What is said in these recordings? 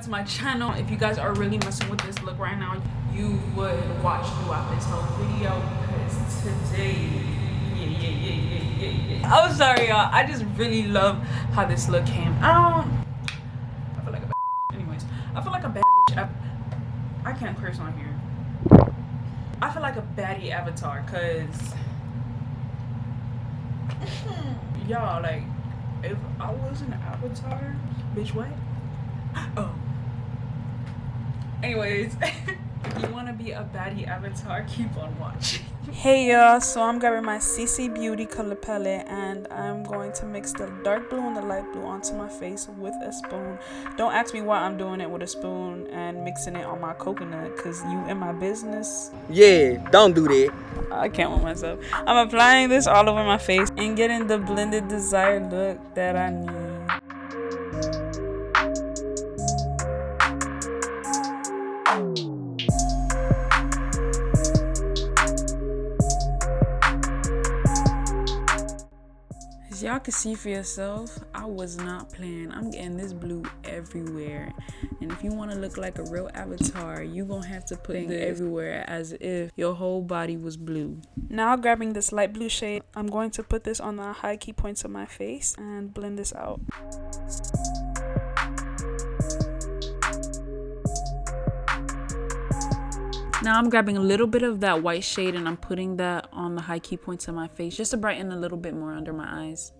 to my channel. If you guys are really messing with this look right now, you would watch throughout this whole video, because today, I'm sorry y'all, I just really love how this look came out. I feel like a bad bitch. Anyways, I feel like a bad bitch. I can't curse on here. I feel like a baddie avatar, cause y'all, like, if I was an avatar, bitch, what? Oh. Anyways, if you want to be a baddie avatar, keep on watching. Hey y'all, so I'm grabbing my CC Beauty color palette and I'm going to mix the dark blue and the light blue onto my face with a spoon. Don't ask me why I'm doing it with a spoon and mixing it on my coconut, because you in my business. Yeah, don't do that. I can't with myself. I'm applying this all over my face and getting the blended desired look that I need. As y'all can see for yourself, I was not playing. I'm getting this blue everywhere, and if you want to look like a real avatar, you gonna have to put it everywhere as if your whole body was blue. Now grabbing this light blue shade, I'm going to put this on the high key points of my face and blend this out. Now I'm grabbing a little bit of that white shade and I'm putting that on the high key points of my face just to brighten a little bit more under my eyes.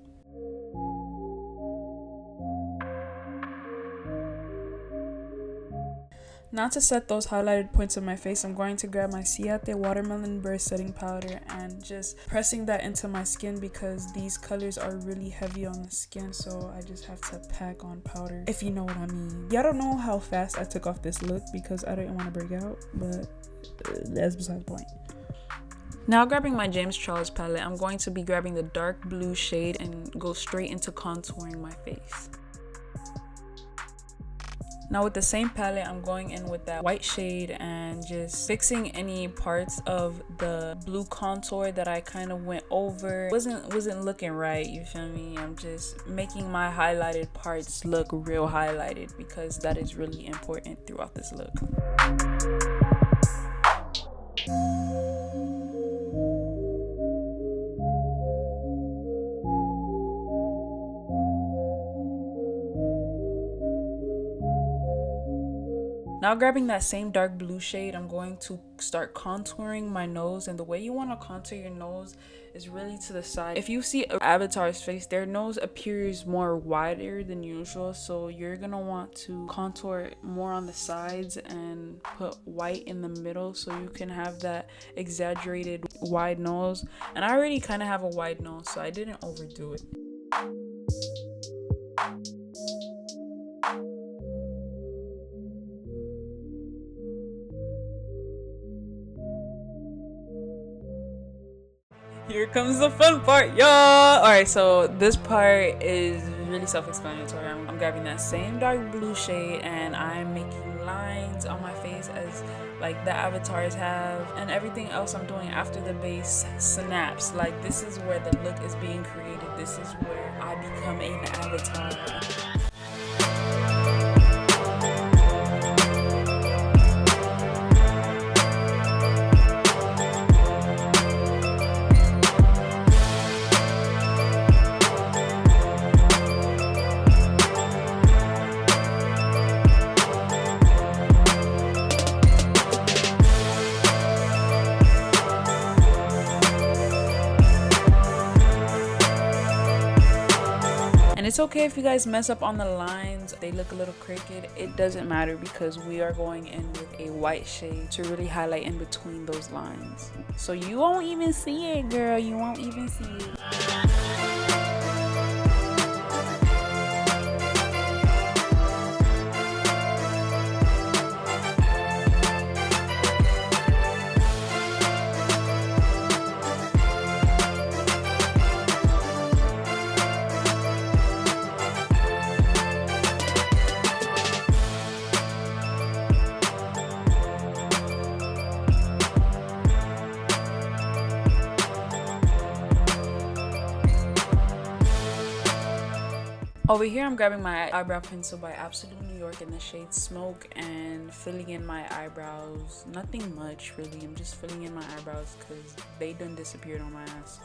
Now to set those highlighted points of my face, I'm going to grab my Ciate Watermelon Burst setting powder and just pressing that into my skin, because these colors are really heavy on the skin, so I just have to pack on powder, if you know what I mean. Y'all don't know how fast I took off this look because I didn't want to break out, but that's beside the point. Now grabbing my James Charles palette, I'm going to be grabbing the dark blue shade and go straight into contouring my face. Now with the same palette, I'm going in with that white shade and just fixing any parts of the blue contour that I kind of went over. Wasn't looking right, you feel me? I'm just making my highlighted parts look real highlighted, because that is really important throughout this look. Now grabbing that same dark blue shade, I'm going to start contouring my nose, and the way you want to contour your nose is really to the side. If you see an avatar's face, their nose appears more wider than usual, so you're gonna want to contour more on the sides and put white in the middle so you can have that exaggerated wide nose. And I already kind of have a wide nose, so I didn't overdo it. Here comes the fun part, y'all. Alright, so this part is really self-explanatory. I'm grabbing that same dark blue shade and I'm making lines on my face as like the avatars have, and everything else I'm doing after the base snaps. Like, this is where the look is being created. This is where I become an avatar. It's okay if you guys mess up on the lines, they look a little crooked. It doesn't matter, because we are going in with a white shade to really highlight in between those lines. So you won't even see it, girl. You won't even see it. Over here, I'm grabbing my eyebrow pencil by Absolutely York in the shade Smoke and filling in my eyebrows. Nothing much really, I'm just filling in my eyebrows because they done disappeared on my ass.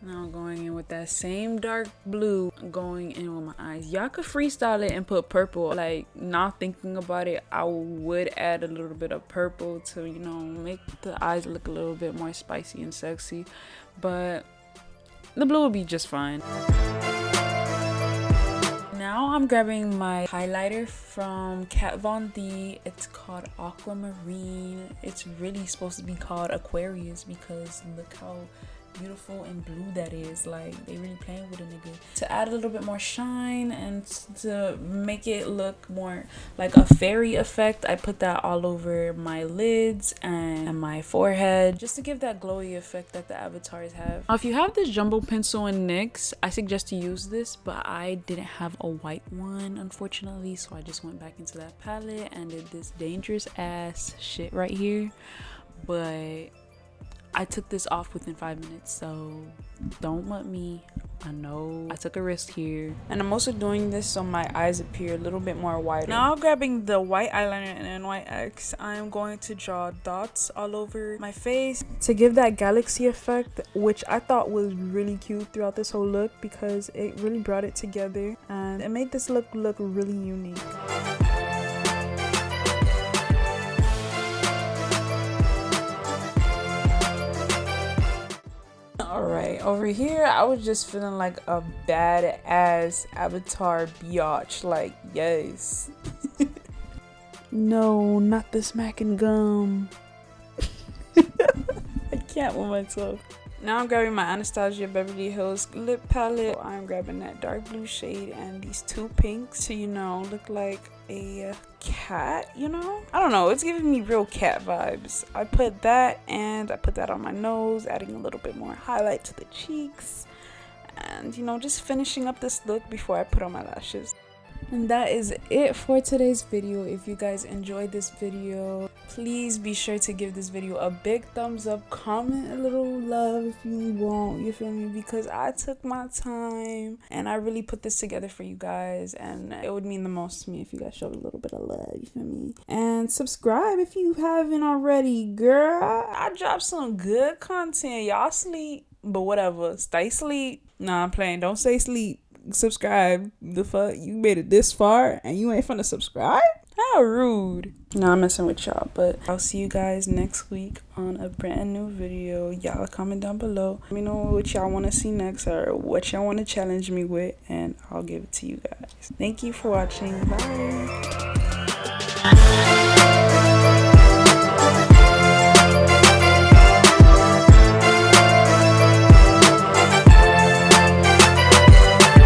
Now going in with that same dark blue, going in with my eyes. Y'all could freestyle it and put purple. Like, not thinking about it, I would add a little bit of purple to, you know, make the eyes look a little bit more spicy and sexy, but the blue will be just fine. Now I'm grabbing my highlighter from Kat Von D. It's called Aquamarine. It's really supposed to be called Aquarius because look how beautiful and blue that is. Like, they really playing with a nigga. To add a little bit more shine and to make it look more like a fairy effect, I put that all over my lids and my forehead just to give that glowy effect that the avatars have. Now if you have this jumbo pencil in NYX, I suggest to use this, but I didn't have a white one unfortunately, so I just went back into that palette and did this dangerous ass shit right here. But I took this off within 5 minutes, so don't let me. I know I took a risk here. And I'm also doing this so my eyes appear a little bit more wider. Now grabbing the white eyeliner and NYX, I'm going to draw dots all over my face to give that galaxy effect, which I thought was really cute throughout this whole look because it really brought it together and it made this look really unique. Alright, over here I was just feeling like a badass avatar biatch, like yes. No, not the smacking gum. I can't with myself. Now I'm grabbing my Anastasia Beverly Hills lip palette. I'm grabbing that dark blue shade and these two pinks to, you know, look like a cat, you know? I don't know, it's giving me real cat vibes. I put that and I put that on my nose, adding a little bit more highlight to the cheeks. And, you know, just finishing up this look before I put on my lashes. And that is it for today's video. If you guys enjoyed this video, please be sure to give this video a big thumbs up, comment a little love if you want, you feel me, because I took my time and I really put this together for you guys, and it would mean the most to me if you guys showed a little bit of love, you feel me. And subscribe if you haven't already. Girl, I dropped some good content. Y'all sleep, but whatever, stay sleep. Nah, I'm playing, don't say sleep. Subscribe. The fuck, you made it this far and you ain't finna subscribe? How rude. Nah, I'm messing with y'all, but I'll see you guys next week on a brand new video. Y'all comment down below, let me know what y'all want to see next or what y'all want to challenge me with, and I'll give it to you guys. Thank you for watching. Bye.